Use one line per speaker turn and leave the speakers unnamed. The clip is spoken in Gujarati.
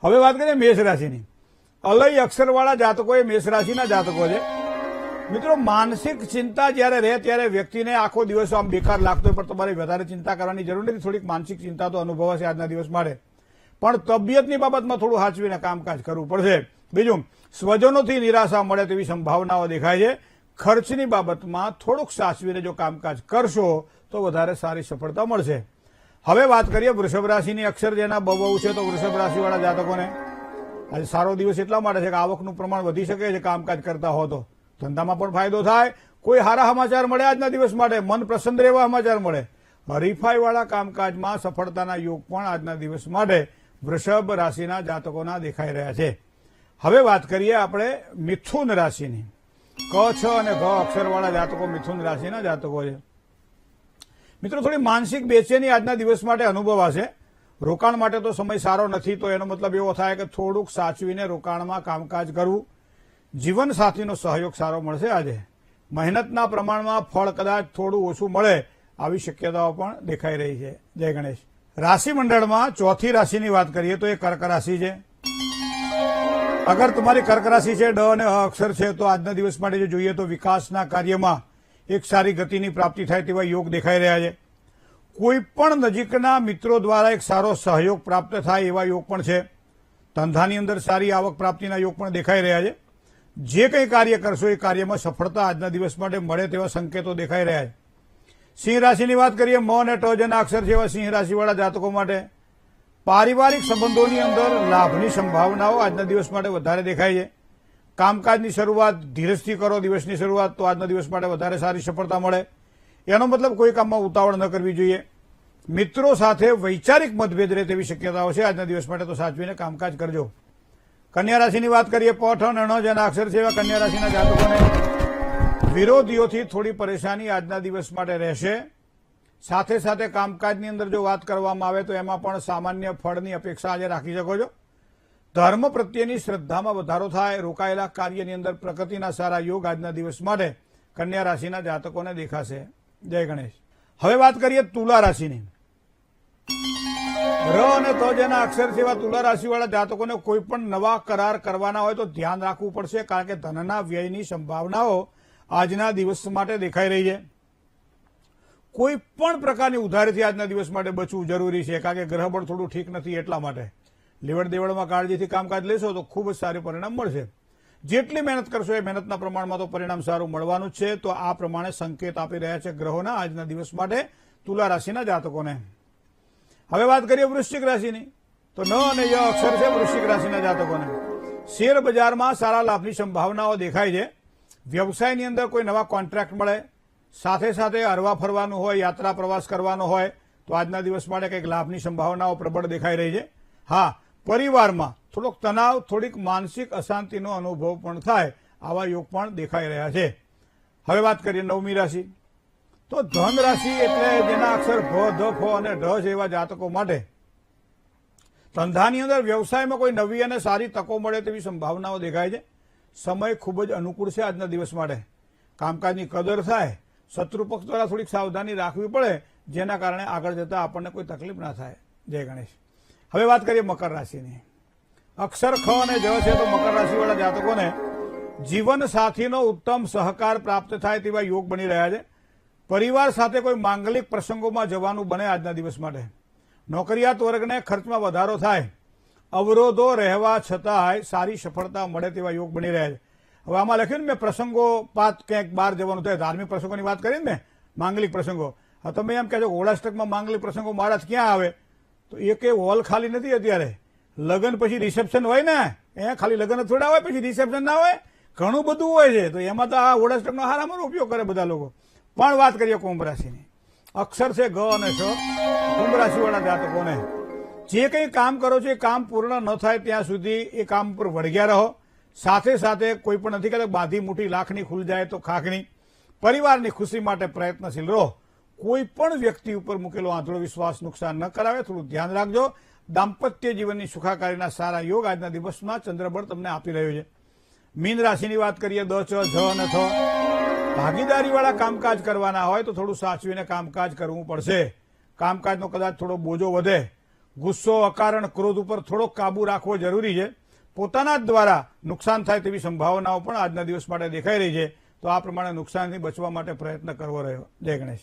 હવે વાત કરીએ મેષ રાશિની. અલય અક્ષરવાળા જાતકો એ મેષ રાશિના જાતકો છે. મિત્રો, માનસિક ચિંતા જ્યારે રહે ત્યારે વ્યક્તિને આખો દિવસ આમ બેકાર લાગતો હોય, પણ તમારે વધારે ચિંતા કરવાની જરૂર નથી. થોડીક માનસિક ચિંતા તો અનુભવાશે આજના દિવસ માટે, પણ તબિયતની બાબતમાં થોડું સાચવીને કામકાજ કરવું પડશે. બીજું, સ્વજનોથી નિરાશા મળે તેવી સંભાવનાઓ દેખાય છે. ખર્ચની બાબતમાં થોડુંક સાચવીને જો કામકાજ કરશો તો વધારે સારી સફળતા મળશે. હવે વાત કરીએ વૃષભ રાશિની. અક્ષર જેના બહુ છે, તો વૃષભ રાશિવાળા જાતકોને આજે સારો દિવસ એટલા માટે છે કે આવકનું પ્રમાણ વધી શકે છે. કામકાજ કરતા હો તો ધંધામાં પણ ફાયદો થાય. કોઈ સારા સમાચાર મળે આજના દિવસ માટે, મન પ્રસન્ન રહેવા સમાચાર મળે. હરીફાઈવાળા કામકાજમાં સફળતાના યોગ પણ આજના દિવસ માટે વૃષભ રાશિના જાતકોના દેખાઈ રહ્યા છે. હવે વાત કરીએ આપણે મિથુન રાશિની. ક, છ અને ઘ અક્ષરવાળા જાતકો મિથુન રાશિના જાતકો છે. મિત્રો, થોડી માનસિક બેચેની આજના દિવસ માટે અનુભવાશે. રોકાણ માટે તો સમય સારો નથી, તો એનો મતલબ એવો થાય કે થોડુંક સાચવીને રોકાણમાં કામકાજ કરવું. જીવનસાથીનો સહયોગ સારો મળશે. આજે મહેનતના પ્રમાણમાં ફળ કદાચ થોડું ઓછું મળે આવી શક્યતાઓ પણ દેખાઈ રહી છે. જય ગણેશ. રાશિ મંડળમાં ચોથી રાશિની વાત કરીએ તો એ કર્ક રાશિ છે. અગર તમારી કર્ક રાશિ છે, ડ અને અ અક્ષર છે, તો આજના દિવસ માટે જો જોઈએ તો વિકાસના કાર્યમાં એક સારી ગતિની પ્રાપ્તિ થાય તેવા યોગ દેખાઈ રહ્યા છે. કોઈ પણ નજીકના મિત્રો દ્વારા એક સારો સહયોગ પ્રાપ્ત થાય એવા યોગ પણ છે. ધંધાની અંદર સારી આવક પ્રાપ્તિના યોગ પણ દેખાઈ રહ્યા છે. જે કંઈ કાર્ય કરશો એ કાર્યમાં સફળતા આજના દિવસ માટે મળે તેવા સંકેતો દેખાઈ રહ્યા છે. સિંહ રાશિની વાત કરીએ. મ અને ટ જેના અક્ષર છે એવા સિંહ રાશિવાળા જાતકો માટે પારિવારિક સંબંધોની અંદર લાભની સંભાવનાઓ આજના દિવસ માટે વધારે દેખાય છે. કામકાજની શરૂઆત ધીરજથી કરો, દિવસની શરૂઆત, તો આજના દિવસ માટે વધારે સારી સફળતા મળે. એનો મતલબ કોઈ કામમાં ઉતાવળ ન કરવી જોઈએ. મિત્રો સાથે વૈચારિક મતભેદ રહે તેવી શક્યતાઓ છે આજના દિવસ માટે, તો સાચવીને કામકાજ કરજો. કન્યા રાશિની વાત કરીએ. પ, ઠ અને ણ જેના અક્ષર છે એવા કન્યા રાશિના જાતકોને વિરોધીઓથી થોડી પરેશાની આજના દિવસ માટે રહેશે. સાથે સાથે કામકાજની અંદર જો વાત કરવામાં આવે તો એમાં પણ સામાન્ય ફળની અપેક્ષા આજે રાખી શકો છો. ધર્મ પ્રત્યેની શ્રદ્ધામાં વધારો થાય. રોકાયેલા કાર્યની અંદર પ્રગતિના સારા યોગ આજના દિવસ માટે કન્યા રાશિના જાતકોને દેખાશે. જય ગણેશ. હવે વાત કરીએ તુલા રાશિની. ર અને ત જેના અક્ષર છે એવા તુલા રાશિવાળા જાતકોને કોઈ પણ નવા કરાર કરવાના હોય તો ધ્યાન રાખવું પડશે, કારણ કે ધનના વ્યયની સંભાવનાઓ આજના દિવસ માટે દેખાઈ રહી છે. કોઈ પણ પ્રકારની ઉધારીથી આજના દિવસ માટે બચવું જરૂરી છે, કારણ કે ગ્રહબળ થોડું ઠીક નથી. એટલા માટે લેવડ દેવડમાં કાળજીથી કામકાજ લેશો તો ખૂબ જ સારું પરિણામ મળશે. જેટલી મહેનત કરશો એ મહેનતના પ્રમાણમાં તો પરિણામ સારું મળવાનું જ છે. તો આ પ્રમાણે સંકેત આપી રહ્યા છે ગ્રહોના આજના દિવસ માટે તુલા રાશિના જાતકોને. હવે વાત કરીએ વૃશ્ચિક રાશિની. તો ન અને ય અક્ષર છે વૃશ્ચિક રાશિના જાતકોને શેર બજારમાં સારા લાભની સંભાવનાઓ દેખાય છે. વ્યવસાયની અંદર કોઈ નવા કોન્ટ્રાક્ટ મળે. સાથે સાથે હરવા ફરવાનું હોય, યાત્રા પ્રવાસ કરવાનો હોય તો આજના દિવસ માટે કંઈક લાભની સંભાવનાઓ પ્રબળ દેખાઈ રહી છે. હા, પરિવારમાં થોડોક તણાવ, થોડીક માનસિક અશાંતિનો અનુભવ પણ થાય આવા યોગ પણ દેખાઈ રહ્યા છે. હવે વાત કરીએ નવમી રાશિ. તો ધન રાશિ એટલે જેના અક્ષર ભ, ધ, ફ અને ઢ છે એવા જાતકો માટે ધંધાની અંદર વ્યવસાયમાં કોઈ નવી અને સારી તકો મળે તેવી સંભાવનાઓ દેખાય છે. સમય ખૂબ જ અનુકૂળ છે આજના દિવસ માટે. કામકાજની કદર થાય. શત્રુ પક્ષ દ્વારા થોડીક સાવધાની રાખવી પડે, જેના કારણે આગળ જતા આપણને કોઈ તકલીફ ના થાય. જય ગણેશ. હવે વાત કરીએ મકર રાશિની. અક્ષર ખ અને જ છે, તો મકર રાશિવાળા જાતકોને જીવન સાથીનો ઉત્તમ સહકાર પ્રાપ્ત થાય તેવા યોગ બની રહ્યા છે. પરિવાર સાથે કોઈ માંગલિક પ્રસંગોમાં જવાનું બને આજના દિવસ માટે. નોકરિયાત વર્ગને ખર્ચમાં વધારો થાય. અવરોધો રહેવા છતાંય સારી સફળતા મળે તેવા યોગ બની રહ્યા છે. હવે આમાં લખ્યું ને મેં પ્રસંગો પાત ક્યાંક બહાર જવાનું થાય. ધાર્મિક પ્રસંગોની વાત કરી ને મેં, માંગલિક પ્રસંગો. હવે તમે એમ કહેશો હોળાષ્ટકમાં માંગલિક પ્રસંગો મહારાજ ક્યાં આવે? તો એક હોલ ખાલી નથી અત્યારે. લગ્ન પછી રિસેપ્શન હોય ને, એ ખાલી લગ્ન થોડા હોય પછી રિસેપ્શન ના હોય, ઘણું બધું હોય છે. તો એમાં તો આ હોળાષ્ટકનો હારામાં ઉપયોગ કરે બધા લોકો. પણ વાત કરીએ કુંભ રાશિની. અક્ષર છે ગ અને શ. કુંભ રાશિવાળા જાતકોને જે કંઈ કામ કરો છો એ કામ પૂર્ણ ન થાય ત્યાં સુધી એ કામ પર વળગ્યા રહો. સાથે સાથે કોઈ પણ નથી કહેતા બાંધી મુઠ્ઠી લાખની ખુલ જાય તો ખાખણી. પરિવારની ખુશી માટે પ્રયત્નશીલ રહો. કોઈ પણ વ્યક્તિ ઉપર મૂકેલો આંધળો વિશ્વાસ નુકસાન ન કરાવે, થોડું ધ્યાન રાખજો. દાંપત્ય જીવનની સુખાકારીના સારા યોગ આજના દિવસમાં ચંદ્રબળ તમને આપી રહ્યો છે. મીન રાશિની વાત કરીએ. દ, ચ, જ અને થ. ભાગીદારીવાળા કામકાજ કરવાના હોય તો થોડું સાચવીને કામકાજ કરવું પડશે. કામકાજનો કદાચ થોડો બોજો વધે. ગુસ્સો, અકારણ, ક્રોધ ઉપર થોડોક કાબુ રાખવો જરૂરી છે. પોતાના જ દ્વારા નુકસાન થાય તેવી સંભાવનાઓ પણ આજના દિવસ માટે દેખાઈ રહી છે. તો આ પ્રમાણે નુકસાનથી બચવા માટે પ્રયત્ન કરવો રહ્યો. જય ગણેશ.